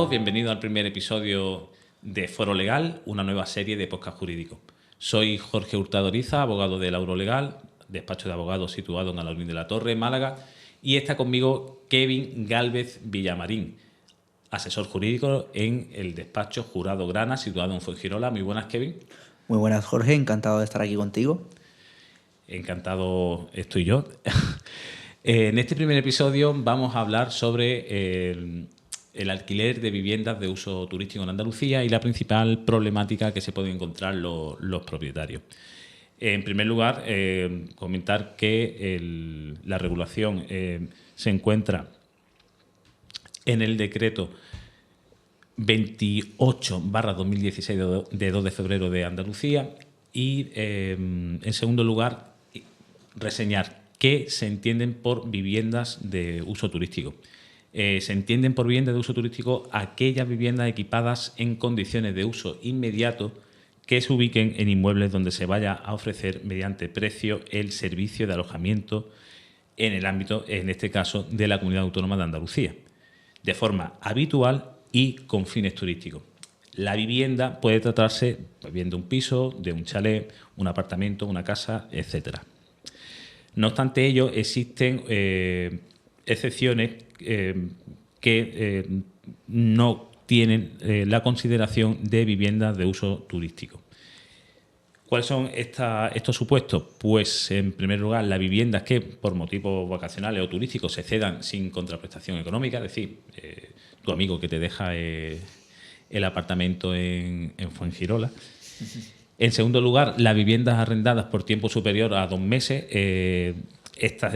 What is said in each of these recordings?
todos, bienvenidos al primer episodio de Foro Legal, una nueva serie de podcast jurídico. Soy Jorge Hurtado Oriza, abogado de Lauro Legal, despacho de abogados situado en Alaurín de la Torre, Málaga, y está conmigo Kevin Gálvez Villamarín, asesor jurídico en el despacho Jurado Grana, situado en Fuengirola. Muy buenas, Kevin. Muy buenas, Jorge, encantado de estar aquí contigo. Encantado estoy yo. En este primer episodio vamos a hablar sobre el alquiler de viviendas de uso turístico en Andalucía y la principal problemática que se pueden encontrar los propietarios. En primer lugar, comentar que la regulación se encuentra en el decreto 28/2016 de 2 de febrero de Andalucía y, en segundo lugar, reseñar qué se entienden por viviendas de uso turístico. Se entienden por viviendas de uso turístico aquellas viviendas equipadas en condiciones de uso inmediato que se ubiquen en inmuebles donde se vaya a ofrecer mediante precio el servicio de alojamiento en el ámbito, en este caso, de la Comunidad Autónoma de Andalucía, de forma habitual y con fines turísticos. La vivienda puede tratarse bien de un piso, de un chalet, un apartamento, una casa, etcétera. No obstante ello, existen excepciones que no tienen la consideración de viviendas de uso turístico. ¿Cuáles son estos supuestos? Pues, en primer lugar, las viviendas que por motivos vacacionales o turísticos se cedan sin contraprestación económica, es decir, tu amigo que te deja el apartamento en Fuengirola. En segundo lugar, las viviendas arrendadas por tiempo superior a 2 meses, estas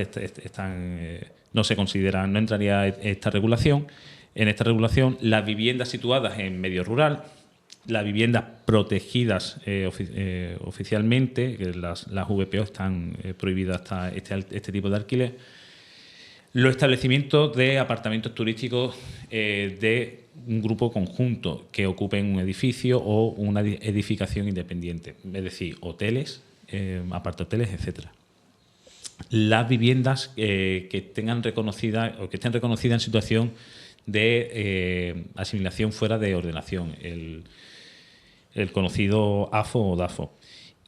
no se consideran, no entraría esta regulación. En esta regulación, las viviendas situadas en medio rural, las viviendas protegidas oficialmente, que las VPO están prohibidas hasta este tipo de alquiler, los establecimientos de apartamentos turísticos de un grupo conjunto que ocupen un edificio o una edificación independiente, es decir, hoteles, apartahoteles, etcétera. Las viviendas que tengan reconocida o que estén reconocidas en situación de asimilación fuera de ordenación, el conocido AFO o DAFO.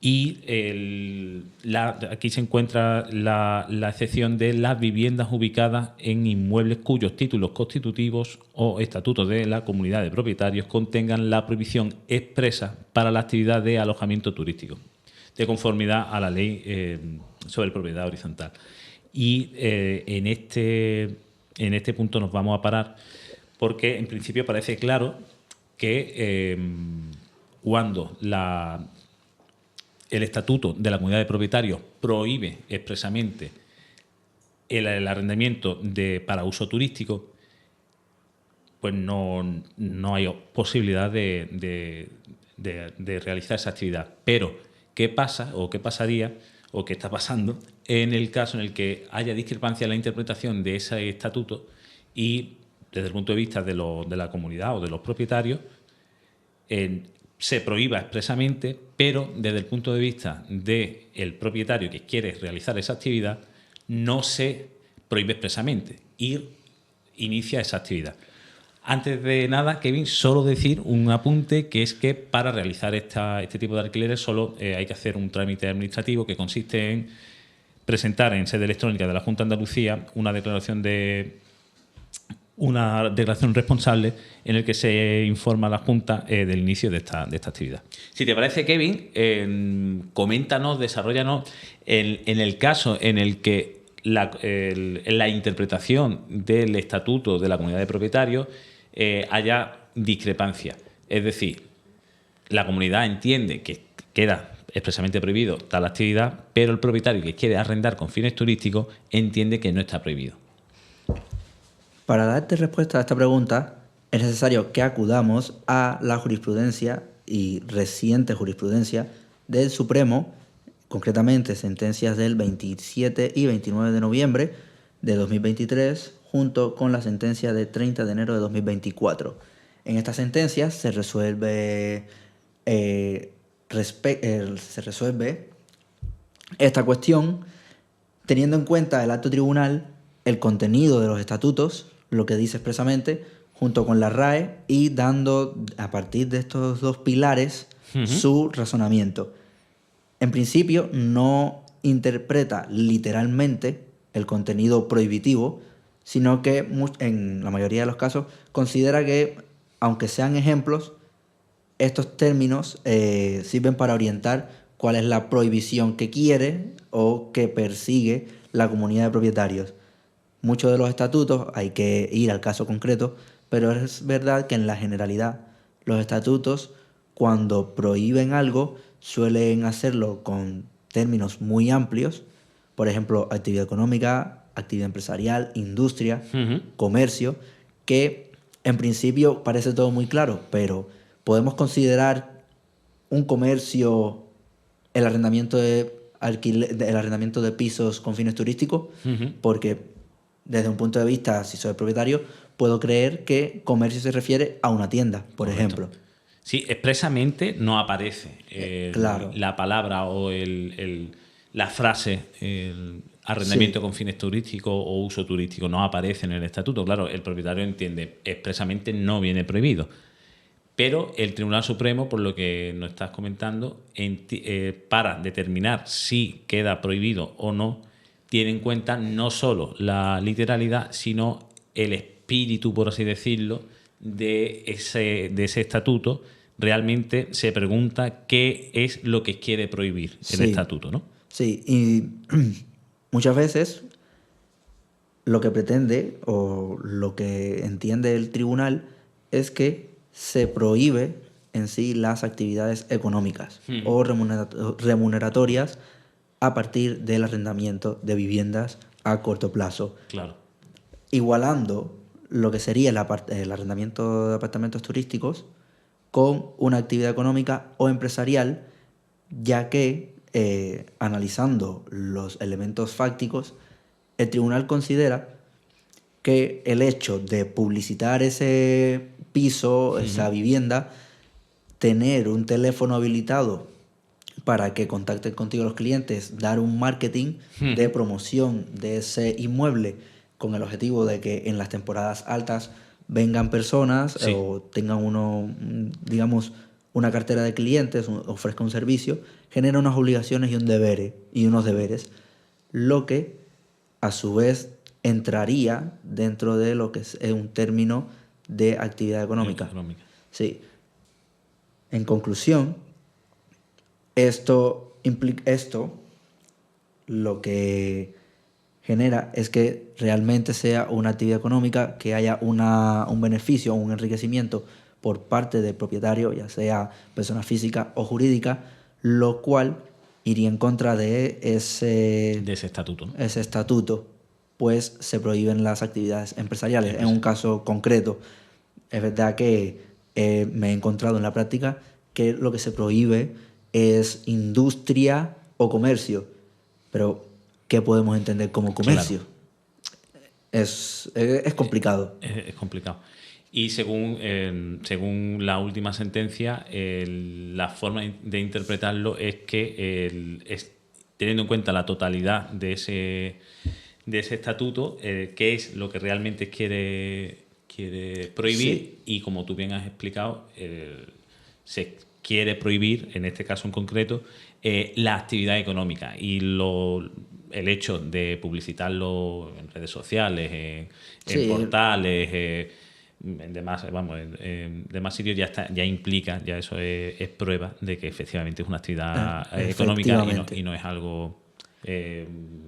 Y aquí se encuentra la excepción de las viviendas ubicadas en inmuebles cuyos títulos constitutivos o estatutos de la comunidad de propietarios contengan la prohibición expresa para la actividad de alojamiento turístico, de conformidad a la ley sobre propiedad horizontal. Y en este punto nos vamos a parar porque en principio parece claro que cuando el estatuto de la comunidad de propietarios prohíbe expresamente el arrendamiento para uso turístico, pues no hay posibilidad de realizar esa actividad. Pero, ¿qué pasa o qué pasaría o qué está pasando en el caso en el que haya discrepancia en la interpretación de ese estatuto y, desde el punto de vista de la comunidad o de los propietarios, se prohíba expresamente, pero desde el punto de vista del propietario que quiere realizar esa actividad, no se prohíbe expresamente y inicia esa actividad? Antes de nada, Kevin, solo decir un apunte, que es que para realizar este tipo de alquileres solo hay que hacer un trámite administrativo que consiste en presentar en sede electrónica de la Junta de Andalucía una declaración responsable en el que se informa a la Junta del inicio de esta actividad. Si te parece, Kevin, coméntanos, desarróllanos en el caso en el que la interpretación del estatuto de la comunidad de propietarios haya discrepancia. Es decir, la comunidad entiende que queda expresamente prohibido tal actividad, pero el propietario que quiere arrendar con fines turísticos entiende que no está prohibido. Para darte respuesta a esta pregunta, es necesario que acudamos a la jurisprudencia y reciente jurisprudencia del Supremo, concretamente sentencias del 27 y 29 de noviembre de 2023, junto con la sentencia de 30 de enero de 2024. En estas sentencias se resuelve esta cuestión teniendo en cuenta el acto tribunal, el contenido de los estatutos, lo que dice expresamente, junto con la RAE y dando a partir de estos dos pilares su razonamiento. En principio no interpreta literalmente el contenido prohibitivo, sino que en la mayoría de los casos considera que, aunque sean ejemplos, estos términos sirven para orientar cuál es la prohibición que quiere o que persigue la comunidad de propietarios. Muchos de los estatutos hay que ir al caso concreto, pero es verdad que en la generalidad los estatutos, cuando prohíben algo, suelen hacerlo con términos muy amplios, por ejemplo, actividad económica, actividad empresarial, industria, comercio, que en principio parece todo muy claro, pero podemos considerar un comercio el arrendamiento el arrendamiento de pisos con fines turísticos, porque desde un punto de vista, si soy propietario, puedo creer que comercio se refiere a una tienda, por ejemplo. Sí, expresamente no aparece Claro. la palabra o la frase arrendamiento Sí. con fines turísticos o uso turístico, no aparece en el estatuto. Claro, el propietario entiende, expresamente no viene prohibido. Pero el Tribunal Supremo, por lo que nos estás comentando, para determinar si queda prohibido o no, tiene en cuenta no solo la literalidad, sino el espíritu, por así decirlo, de ese estatuto. Realmente se pregunta qué es lo que quiere prohibir el Sí. estatuto, ¿no? Sí, y muchas veces lo que pretende o lo que entiende el tribunal es que se prohíbe en sí las actividades económicas o remuneratorias a partir del arrendamiento de viviendas a corto plazo, Claro. igualando lo que sería el arrendamiento de apartamentos turísticos con una actividad económica o empresarial, ya que analizando los elementos fácticos, el tribunal considera que el hecho de publicitar ese piso, esa vivienda, tener un teléfono habilitado para que contacten contigo los clientes, dar un marketing de promoción de ese inmueble con el objetivo de que en las temporadas altas vengan personas Sí. o tengan digamos, una cartera de clientes, ofrezca un servicio, genera unas obligaciones y unos deberes, lo que a su vez entraría dentro de lo que es un término de actividad económica. Sí. En conclusión, esto lo que genera es que realmente sea una actividad económica, que haya un beneficio o un enriquecimiento por parte del propietario, ya sea persona física o jurídica, lo cual iría en contra de ese estatuto, ¿no? Ese estatuto, pues se prohíben las actividades empresariales. En un caso concreto, es verdad que me he encontrado en la práctica que lo que se prohíbe es industria o comercio, pero ¿qué podemos entender como comercio? Claro. Es complicado. Es complicado. Y según la última sentencia, la forma de interpretarlo es que teniendo en cuenta la totalidad de ese estatuto, qué es lo que realmente quiere prohibir, Sí. y como tú bien has explicado, se quiere prohibir, en este caso en concreto, la actividad económica y el hecho de publicitarlo en redes sociales, en Sí. portales, en demás sitios ya implica, ya eso es prueba de que efectivamente es una actividad económica Efectivamente. y no es algo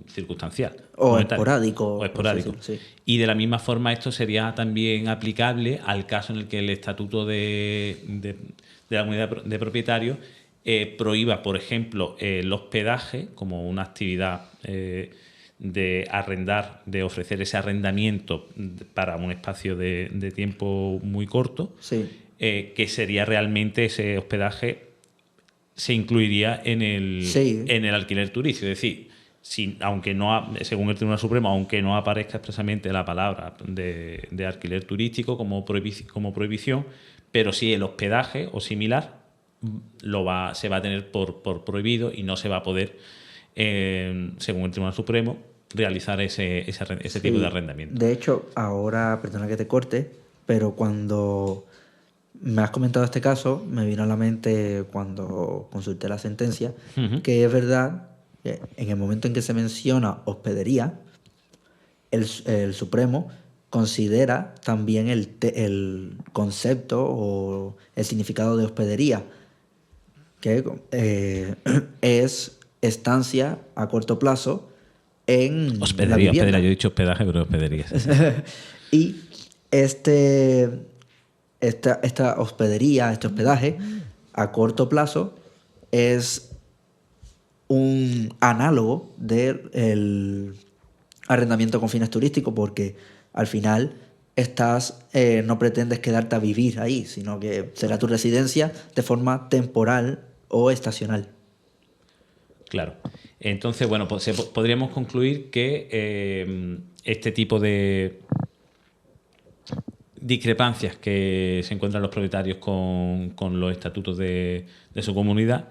circunstancial. O momentario. esporádico. O esporádico. Por así decirlo, sí. Y de la misma forma esto sería también aplicable al caso en el que el estatuto de la comunidad de propietarios prohíba, por ejemplo, el hospedaje como una actividad de arrendar, de ofrecer ese arrendamiento para un espacio de tiempo muy corto, Sí. que sería realmente ese hospedaje se incluiría en el alquiler turístico. Es decir, aunque según el Tribunal Supremo, aunque no aparezca expresamente la palabra de alquiler turístico como prohibición, pero sí el hospedaje o similar se va a tener por prohibido y no se va a poder, según el Tribunal Supremo, realizar ese tipo de arrendamiento. De hecho, ahora, perdona que te corte, pero cuando me has comentado este caso, me vino a la mente cuando consulté la sentencia, que es verdad que en el momento en que se menciona hospedería, el Supremo considera también el concepto o el significado de hospedería, que es estancia a corto plazo en la Hospedería, vivienda. yo he dicho hospedaje, pero hospedería. Sí. Y esta hospedería, este hospedaje a corto plazo es un análogo del arrendamiento con fines turísticos, porque al final no pretendes quedarte a vivir ahí, sino que será tu residencia de forma temporal o estacional. Claro. Entonces, bueno, pues podríamos concluir que este tipo de discrepancias que se encuentran los propietarios con los estatutos de su comunidad,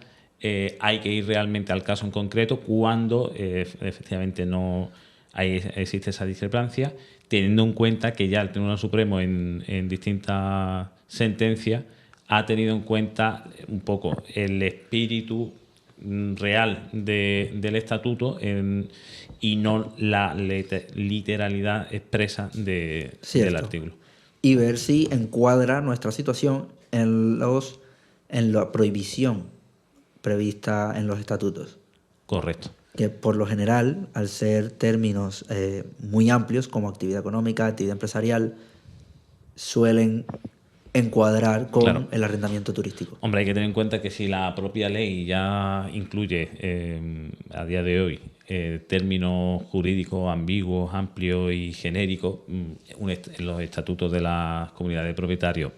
hay que ir realmente al caso en concreto cuando efectivamente no existe esa discrepancia, teniendo en cuenta que ya el Tribunal Supremo en distintas sentencias ha tenido en cuenta un poco el espíritu real del estatuto y no la literalidad expresa del artículo. Y ver si encuadra nuestra situación en la prohibición prevista en los estatutos. Correcto. Que por lo general, al ser términos muy amplios como actividad económica, actividad empresarial, suelen encuadrar con el arrendamiento turístico. Hombre, hay que tener en cuenta que si la propia ley ya incluye a día de hoy términos jurídicos ambiguos, amplios y genéricos en los estatutos de las comunidades de propietarios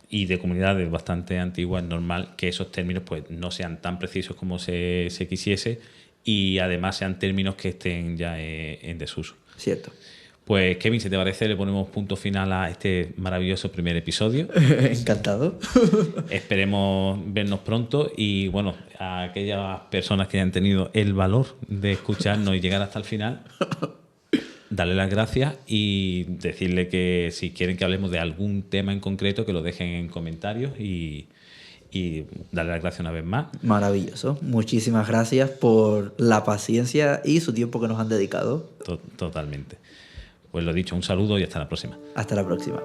y de comunidades bastante antiguas, es normal que esos términos pues no sean tan precisos como se quisiese y además sean términos que estén ya en desuso. Cierto. Pues, Kevin, si te parece, le ponemos punto final a este maravilloso primer episodio. Encantado. Esperemos vernos pronto y, bueno, a aquellas personas que hayan tenido el valor de escucharnos y llegar hasta el final, darle las gracias y decirle que si quieren que hablemos de algún tema en concreto, que lo dejen en comentarios y darle las gracias una vez más. Maravilloso. Muchísimas gracias por la paciencia y su tiempo que nos han dedicado. Totalmente. Pues lo dicho, un saludo y hasta la próxima. Hasta la próxima.